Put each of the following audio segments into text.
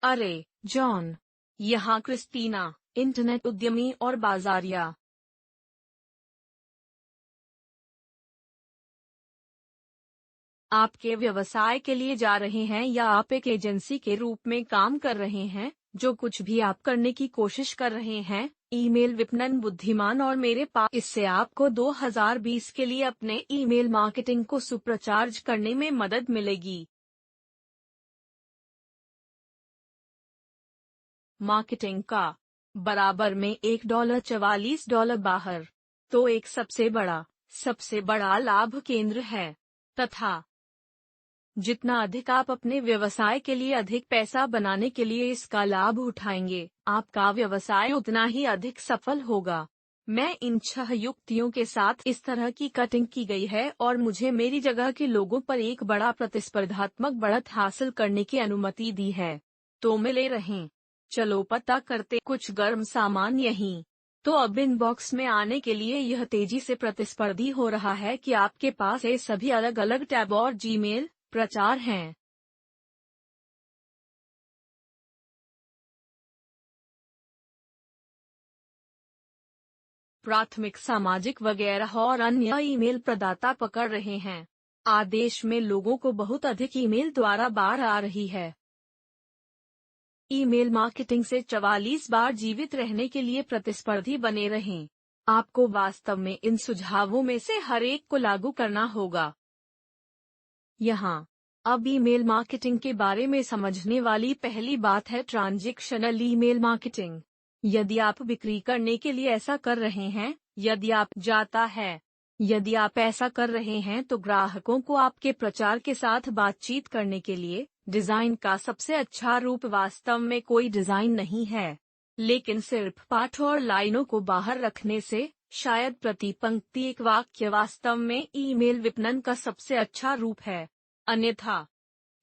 अरे जॉन, यहाँ Christina, internet उद्यमी और बाजारिया। आपके व्यवसाय के लिए जा रहे हैं या आप एक एजेंसी के रूप में काम कर रहे हैं? जो कुछ भी आप करने की कोशिश कर रहे हैं, ईमेल विपणन बुद्धिमान और मेरे पास इससे आपको 2020 के लिए अपने ईमेल मार्केटिंग को सुपरचार्ज करने में मदद मिलेगी। मार्केटिंग का बराबर में $1.44 बाहर, तो एक सबसे बड़ा लाभ केंद्र है, तथा जितना अधिक आप अपने व्यवसाय के लिए अधिक पैसा बनाने के लिए इसका लाभ उठाएंगे, आपका व्यवसाय उतना ही अधिक सफल होगा। मैं इन 6 युक्तियों के साथ इस तरह की कटिंग की गई है और मुझे मेरी जगह के लोगों पर एक बड़ा प्रतिस्पर्धात्मक बढ़त हासिल करने की अनुमति दी है। तो मिले रहें। चलो पता करते कुछ गर्म सामान यहीं। तो अब इनबॉक्स में आने के लिए यह तेजी से प्रतिस्पर्धी हो रहा है कि आपके पास ये सभी अलग अलग टैब और जीमेल प्रचार हैं। प्राथमिक, सामाजिक वगैरह और अन्य ईमेल प्रदाता पकड़ रहे हैं। आदेश में लोगों को बहुत अधिक ईमेल द्वारा बार आ रही है। ईमेल मार्केटिंग से 44 बार जीवित रहने के लिए प्रतिस्पर्धी बने रहें। आपको वास्तव में इन सुझावों में से हर एक को लागू करना होगा। यहाँ अब ईमेल मार्केटिंग के बारे में समझने वाली पहली बात है ट्रांजैक्शनल ईमेल मार्केटिंग। यदि आप बिक्री करने के लिए ऐसा कर रहे हैं, यदि आप ऐसा कर रहे हैं तो ग्राहकों को आपके प्रचार के साथ बातचीत करने के लिए डिजाइन का सबसे अच्छा रूप वास्तव में कोई डिजाइन नहीं है, लेकिन सिर्फ पाठ और लाइनों को बाहर रखने से, शायद प्रति पंक्ति एक वाक्य वास्तव में ईमेल विपणन का सबसे अच्छा रूप है। अन्यथा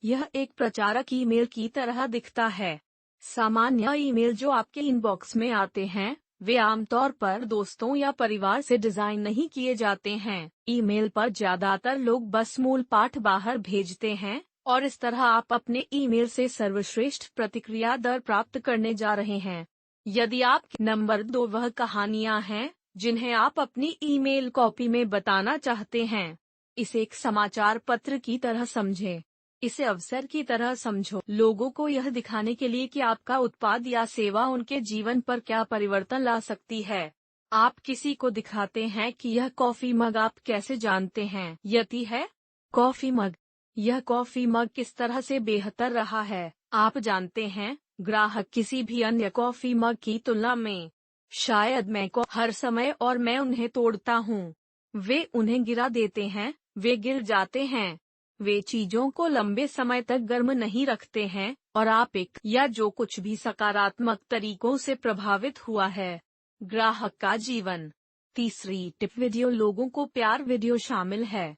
यह एक प्रचारक ईमेल की तरह दिखता है। सामान्य ईमेल जो आपके इनबॉक्स में आते हैं, वे आमतौर पर दोस्तों या परिवार से डिजाइन नहीं किए जाते हैं। ईमेल पर ज्यादातर लोग बस मूल पाठ बाहर भेजते हैं और इस तरह आप अपने ईमेल से सर्वश्रेष्ठ प्रतिक्रिया दर प्राप्त करने जा रहे हैं। यदि आप नंबर 2 वह कहानियां हैं जिन्हें आप अपनी ईमेल कॉपी में बताना चाहते हैं, इसे एक समाचार पत्र की तरह समझें। इसे अवसर की तरह समझो, लोगों को यह दिखाने के लिए कि आपका उत्पाद या सेवा उनके जीवन पर क्या परिवर्तन ला सकती है। आप किसी को दिखाते हैं कि यह कॉफी मग आप कैसे जानते हैं यति है कॉफी मग। यह कॉफी मग किस तरह से बेहतर रहा है, आप जानते हैं, ग्राहक किसी भी अन्य कॉफी मग की तुलना में। शायद मैं को हर समय और मैं उन्हें तोड़ता हूँ। वे उन्हें गिरा देते हैं, वे गिर जाते हैं। वे चीजों को लंबे समय तक गर्म नहीं रखते हैं और आप एक या जो कुछ भी सकारात्मक तरीकों से प्रभावित हुआ है। ग्राहक का जीवन। तीसरी टिप, वीडियो। लोगों को प्यार वीडियो शामिल है।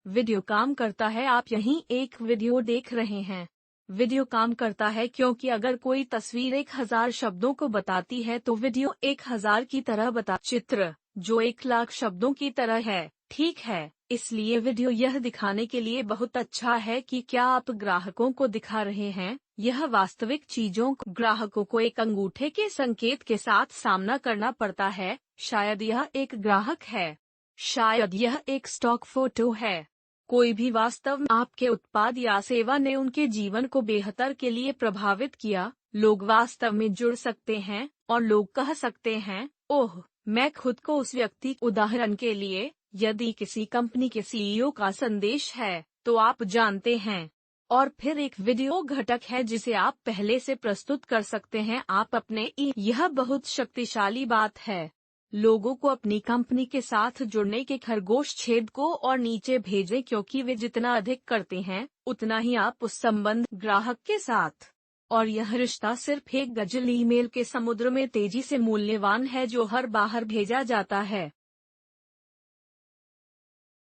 वीडियो काम करता है। आप यहीं एक वीडियो देख रहे हैं। वीडियो काम करता है क्योंकि अगर कोई तस्वीर 1000 शब्दों को बताती है तो वीडियो 1000 की तरह चित्र जो 1,00,000 शब्दों की तरह है, ठीक है। इसलिए वीडियो यह दिखाने के लिए बहुत अच्छा है कि क्या आप ग्राहकों को दिखा रहे हैं। यह वास्तविक चीजों को ग्राहकों को एक अंगूठे के संकेत के साथ सामना करना पड़ता है। शायद यह एक ग्राहक है, शायद यह एक स्टॉक फोटो है। कोई भी वास्तव में आपके उत्पाद या सेवा ने उनके जीवन को बेहतर के लिए प्रभावित किया। लोग वास्तव में जुड़ सकते हैं और लोग कह सकते हैं, ओह, मैं खुद को उस व्यक्ति। उदाहरण के लिए, यदि किसी कंपनी के सीईओ का संदेश है, तो आप जानते हैं। और फिर एक वीडियो घटक है जिसे आप पहले से प्रस्तुत कर सकते हैं। आप अपने यह बहुत शक्तिशाली बात है। लोगों को अपनी कंपनी के साथ जुड़ने के खरगोश छेद को और नीचे भेजें क्योंकि वे जितना अधिक करते हैं, उतना ही आप उस संबंध ग्राहक के साथ। और यह रिश्ता सिर्फ एक गजल ईमेल के समुद्र में तेजी से मूल्यवान है जो हर बाहर भेजा जाता है।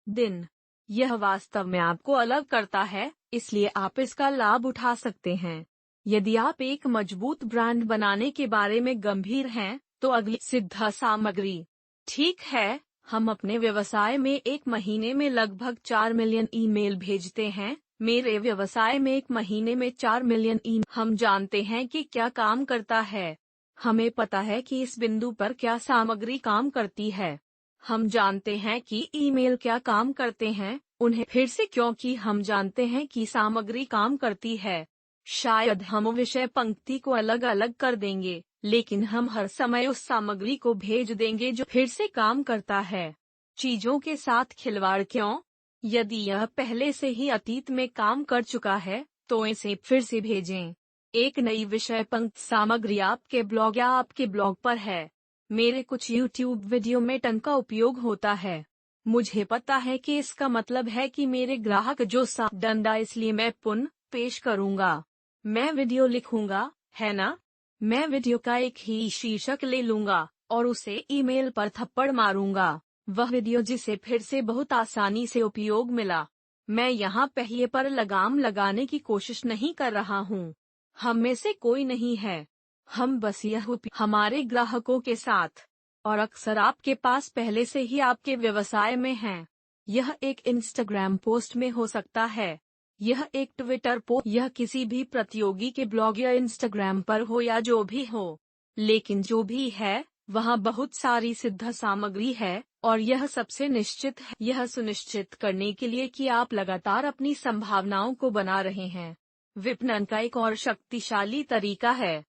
दिन। यह वास्तव में आपको अलग करता है, इसलिए आप इसका लाभ उठा सकते हैं। यदि आप एक मजबूत ब्रांड बनाने के बारे में गंभीर हैं, तो अगली सिद्धा सामग्री। ठीक है, हम अपने व्यवसाय में एक महीने में लगभग 4 मिलियन ईमेल भेजते हैं। मेरे व्यवसाय में एक महीने में 4 मिलियन ईमेल। हम जानते हैं कि क्या काम करता है। हमें पता है कि इस बिंदु पर क्या सामग्री काम करती है। हम जानते हैं कि ईमेल क्या काम करते हैं, उन्हें फिर से क्योंकि हम जानते हैं कि सामग्री काम करती है। शायद हम विषय पंक्ति को अलग अलग कर देंगे, लेकिन हम हर समय उस सामग्री को भेज देंगे जो फिर से काम करता है। चीजों के साथ खिलवाड़ क्यों? यदि यह पहले से ही अतीत में काम कर चुका है, तो इसे फिर से भेजें। एक नई विषय पंक्ति सामग्री आपके ब्लॉग या आपके ब्लॉग पर है। मेरे कुछ YouTube वीडियो में टन का उपयोग होता है। मुझे पता है कि इसका मतलब है कि मेरे ग्राहक जो सा डंडा, इसलिए मैं पुनः पेश करूंगा। मैं वीडियो लिखूंगा, है ना? मैं वीडियो का एक ही शीर्षक ले लूंगा और उसे ईमेल पर थप्पड़ मारूंगा। वह वीडियो जिसे फिर से बहुत आसानी से उपयोग मिला। मैं यहाँ पहिए पर लगाम लगाने की कोशिश नहीं कर रहा हूँ। हम में से कोई नहीं है। हम बस यह हमारे ग्राहकों के साथ, और अक्सर आपके पास पहले से ही आपके व्यवसाय में हैं। यह एक इंस्टाग्राम पोस्ट में हो सकता है, यह एक ट्विटर पोस्ट, यह किसी भी प्रतियोगी के ब्लॉग या इंस्टाग्राम पर हो या जो भी हो। लेकिन जो भी है, वहाँ बहुत सारी सिद्ध सामग्री है, और यह सबसे निश्चित है, यह सुनिश्चित करने के लिए कि आप लगातार अपनी संभावनाओं को बना रहे हैं। विपणन का एक और शक्तिशाली तरीका है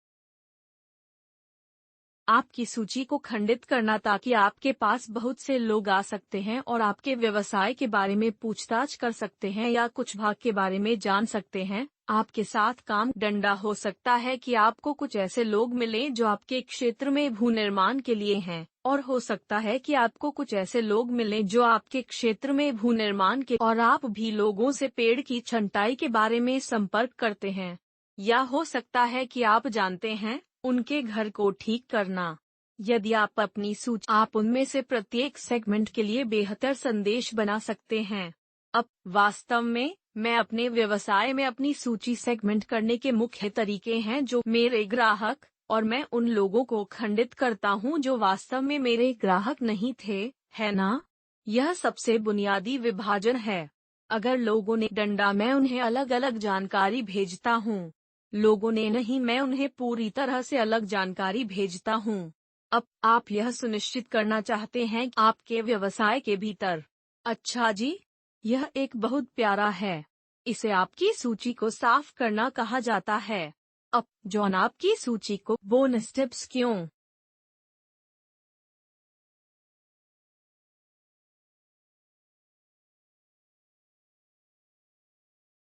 आपकी सूची को खंडित करना, ताकि आपके पास बहुत से लोग आ सकते हैं और आपके व्यवसाय के बारे में पूछताछ कर सकते हैं या कुछ भाग के बारे में जान सकते हैं। आपके साथ काम डंडा हो सकता है कि आपको कुछ ऐसे लोग मिलें जो आपके क्षेत्र में भूनिर्माण के लिए हैं, और हो सकता है कि आपको कुछ ऐसे लोग मिलें जो आपके क्षेत्र में भूनिर्माण के, और आप भी लोगों से पेड़ की छंटाई के बारे में संपर्क करते हैं। या हो सकता है कि आप जानते हैं उनके घर को ठीक करना। यदि आप अपनी सूची, आप उनमें से प्रत्येक सेगमेंट के लिए बेहतर संदेश बना सकते हैं। अब वास्तव में मैं अपने व्यवसाय में अपनी सूची सेगमेंट करने के मुख्य तरीके हैं जो मेरे ग्राहक, और मैं उन लोगों को खंडित करता हूं जो वास्तव में मेरे ग्राहक नहीं थे, है ना? यह सबसे बुनियादी विभाजन है। अगर लोगों ने डंडा, मैं उन्हें अलग अलग जानकारी भेजता हूं। लोगों ने नहीं, मैं उन्हें पूरी तरह से अलग जानकारी भेजता हूं। अब आप यह सुनिश्चित करना चाहते हैं कि आपके व्यवसाय के भीतर। अच्छा जी, यह एक बहुत प्यारा है। इसे आपकी सूची को साफ करना कहा जाता है। अब जॉन, आपकी सूची को बोनस टिप्स क्यों?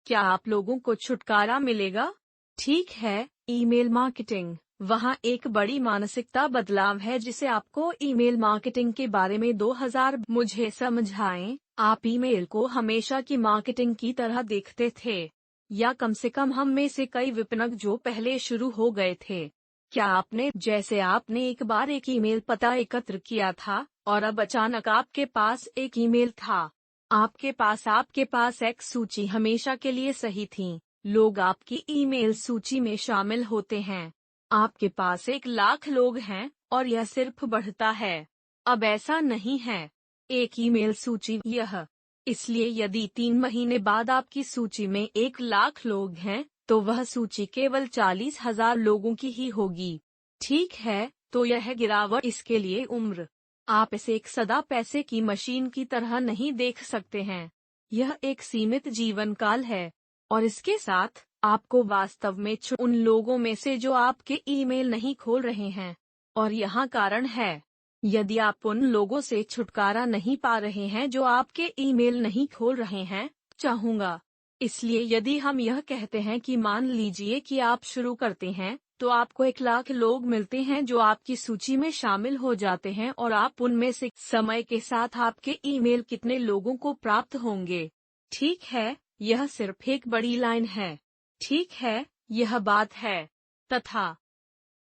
क्या आप लोगों को छुटकारा मिलेगा? ठीक है, ईमेल मार्केटिंग। वहाँ एक बड़ी मानसिकता बदलाव है जिसे आपको ईमेल मार्केटिंग के बारे में 2000 मुझे समझाएं। आप ईमेल को हमेशा की मार्केटिंग की तरह देखते थे, या कम से कम हम में से कई विपणक जो पहले शुरू हो गए थे। क्या आपने, जैसे आपने एक बार एक ईमेल पता एकत्र किया था और अब अचानक आपके पास एक ईमेल था। आपके पास एक सूची हमेशा के लिए सही थी। लोग आपकी ईमेल सूची में शामिल होते हैं। आपके पास 1 लाख लोग हैं और यह सिर्फ बढ़ता है। अब ऐसा नहीं है। एक ईमेल सूची यह। इसलिए यदि 3 महीने बाद आपकी सूची में 1 लाख लोग हैं, तो वह सूची केवल 40,000 लोगों की ही होगी। ठीक है, तो यह गिरावट, इसके लिए उम्र। आप इसे एक सदा पैसे की मशीन की तरह नहीं देख सकते हैं। यह एक सीमित जीवन काल है, और इसके साथ आपको वास्तव में उन लोगों में से जो आपके ईमेल नहीं खोल रहे हैं। और यहाँ कारण है, यदि आप उन लोगों से छुटकारा नहीं पा रहे हैं जो आपके ईमेल नहीं खोल रहे हैं, चाहूंगा। इसलिए यदि हम यह कहते हैं कि मान लीजिए कि आप शुरू करते हैं, तो आपको 1 लाख लोग मिलते हैं जो आपकी सूची में शामिल हो जाते हैं, और आप उनमें से समय के साथ आपके ईमेल कितने लोगों को प्राप्त होंगे। ठीक है, यह सिर्फ एक बड़ी लाइन है। ठीक है, यह बात है। तथा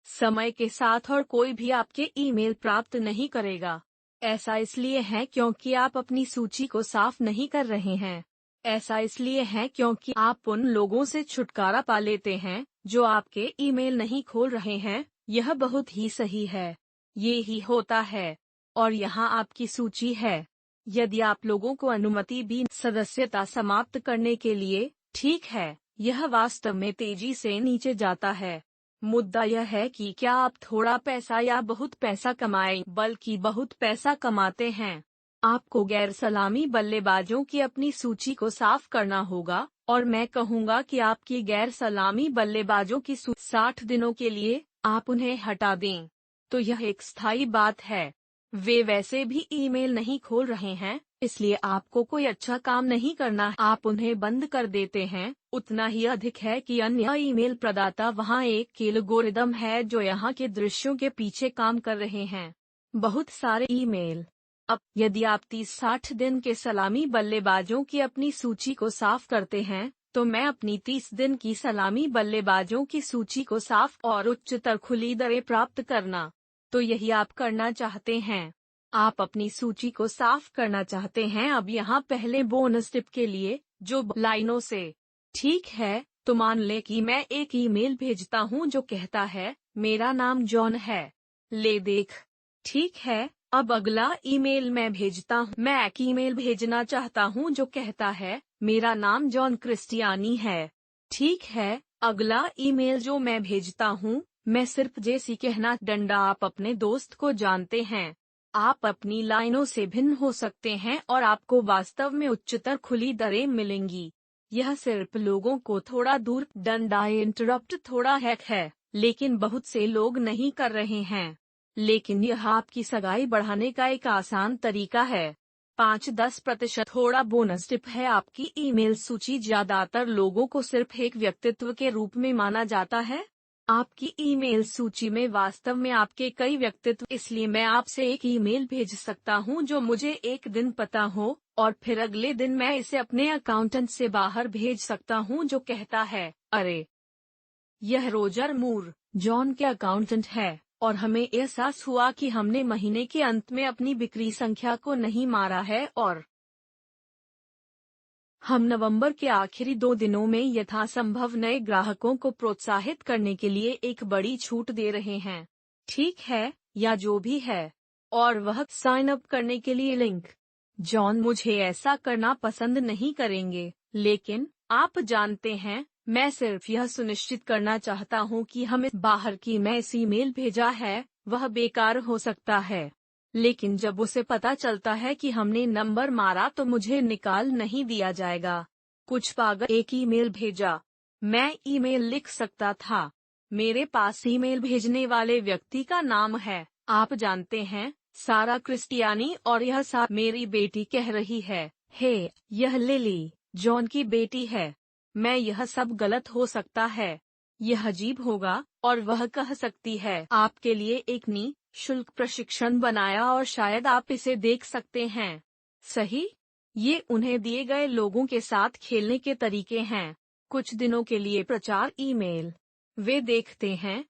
समय के साथ और कोई भी आपके ईमेल प्राप्त नहीं करेगा। ऐसा इसलिए है क्योंकि आप अपनी सूची को साफ नहीं कर रहे हैं। ऐसा इसलिए है क्योंकि आप उन लोगों से छुटकारा पा लेते हैं जो आपके ईमेल नहीं खोल रहे हैं। यह बहुत ही सही है। ये ही होता है। और यहाँ आपकी सूची है। यदि आप लोगों को अनुमति भी सदस्यता समाप्त करने के लिए, ठीक है, यह वास्तव में तेजी से नीचे जाता है। मुद्दा यह है कि क्या आप थोड़ा पैसा या बहुत पैसा कमाएं, बल्कि बहुत पैसा कमाते हैं। आपको गैर सलामी बल्लेबाजों की अपनी सूची को साफ करना होगा, और मैं कहूंगा कि आपकी गैर सलामी बल्लेबाजों की सूची 60 दिनों के लिए आप उन्हें हटा दें। तो यह एक स्थायी बात है। वे वैसे भी ईमेल नहीं खोल रहे हैं, इसलिए आपको कोई अच्छा काम नहीं करना है। आप उन्हें बंद कर देते हैं, उतना ही अधिक है कि अन्य ईमेल प्रदाता वहां एक एल्गोरिदम है जो यहाँ के दृश्यों के पीछे काम कर रहे हैं। बहुत सारे ईमेल। अब यदि आप 30-60 दिन के सलामी बल्लेबाजों की अपनी सूची को साफ करते हैं, तो मैं अपनी 30 दिन की सलामी बल्लेबाजों की सूची को साफ और उच्चतर खुली दरें प्राप्त करना। तो यही आप करना चाहते हैं। आप अपनी सूची को साफ करना चाहते हैं। अब यहाँ पहले बोनस टिप के लिए, जो लाइनों से ठीक है, तो मान लें कि मैं एक ईमेल भेजता हूँ जो कहता है, मेरा नाम जॉन है। ले देख। ठीक है, अब अगला ईमेल मैं भेजता हूँ। मैं एक ईमेल भेजना चाहता हूँ जो कहता है, मेरा नाम जॉन क्रिस्टियानी है। ठीक है, अगला ईमेल जो मैं भेजता हूँ, मैं सिर्फ जैसी कहना डंडा। आप अपने दोस्त को जानते हैं। आप अपनी लाइनों से भिन्न हो सकते हैं और आपको वास्तव में उच्चतर खुली दरें मिलेंगी। यह सिर्फ लोगों को थोड़ा दूर डंडा इंटरप्ट थोड़ा हैक है, लेकिन बहुत से लोग नहीं कर रहे हैं। लेकिन यह आपकी सगाई बढ़ाने का एक आसान तरीका है। 5-10% थोड़ा बोनस टिप है। आपकी ईमेल सूची ज्यादातर लोगों को सिर्फ एक व्यक्तित्व के रूप में माना जाता है। आपकी ईमेल सूची में वास्तव में आपके कई व्यक्तित्व। इसलिए मैं आपसे एक ईमेल भेज सकता हूं जो मुझे एक दिन पता हो, और फिर अगले दिन मैं इसे अपने अकाउंटेंट से बाहर भेज सकता हूं जो कहता है, अरे, यह रोजर मूर, जॉन के अकाउंटेंट है, और हमें एहसास हुआ कि हमने महीने के अंत में अपनी बिक्री संख्या को नहीं मारा है, और हम नवंबर के आखिरी 2 दिनों में यथासंभव नए ग्राहकों को प्रोत्साहित करने के लिए एक बड़ी छूट दे रहे हैं। ठीक है, या जो भी है। और वह साइन अप करने के लिए लिंक। जॉन मुझे ऐसा करना पसंद नहीं करेंगे, लेकिन आप जानते हैं, मैं सिर्फ यह सुनिश्चित करना चाहता हूं कि हमें बाहर की मैं इस ईमेल भेजा है, वह बेकार हो सकता है। लेकिन जब उसे पता चलता है कि हमने नंबर मारा तो मुझे निकाल नहीं दिया जाएगा। कुछ पागल एक ईमेल भेजा। मैं ईमेल लिख सकता था। मेरे पास ईमेल भेजने वाले व्यक्ति का नाम है, आप जानते हैं, सारा क्रिस्टियानी, और यह मेरी बेटी कह रही है, हे, यह लिली, जॉन की बेटी है। मैं यह सब गलत हो सकता है। यह अजीब होगा, और वह कह सकती है, आपके लिए एक शुल्क प्रशिक्षण बनाया और शायद आप इसे देख सकते हैं। सही? ये उन्हें दिए गए लोगों के साथ खेलने के तरीके हैं। कुछ दिनों के लिए प्रचार ईमेल। वे देखते हैं,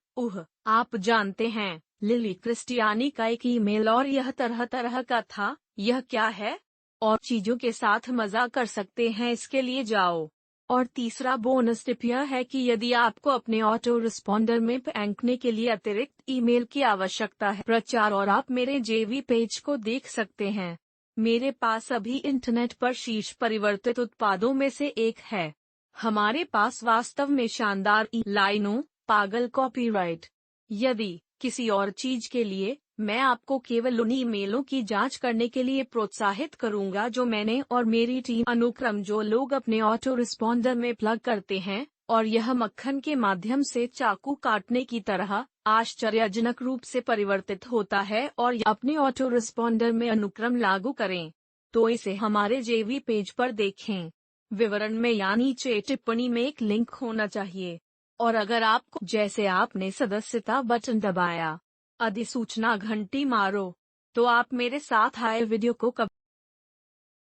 आप जानते हैं, लिली क्रिस्टियानी का एक ईमेल और यह तरह तरह का था, यह क्या है? और चीजों के साथ मजा कर सकते हैं, इसके लिए जाओ। और तीसरा बोनस टिप यह है कि यदि आपको अपने ऑटो रिस्पॉन्डर में फेंकने के लिए अतिरिक्त ईमेल की आवश्यकता है, प्रचार, और आप मेरे जेवी पेज को देख सकते हैं। मेरे पास अभी इंटरनेट पर शीर्ष परिवर्तित उत्पादों में से एक है। हमारे पास वास्तव में शानदार लाइनों, पागल कॉपीराइट। यदि किसी और चीज के लिए, मैं आपको केवल उन ईमेलों की जांच करने के लिए प्रोत्साहित करूंगा जो मैंने और मेरी टीम अनुक्रम जो लोग अपने ऑटो रिस्पॉन्डर में प्लग करते हैं, और यह मक्खन के माध्यम से चाकू काटने की तरह आश्चर्यजनक रूप से परिवर्तित होता है, और अपने ऑटो रिस्पॉन्डर में अनुक्रम लागू करें। तो इसे हमारे जेवी पेज पर देखें। विवरण में या नीचे टिप्पणी में एक लिंक होना चाहिए। और अगर आपको, जैसे आपने सदस्यता बटन दबाया, अधिसूचना घंटी मारो, तो आप मेरे साथ आए वीडियो को कब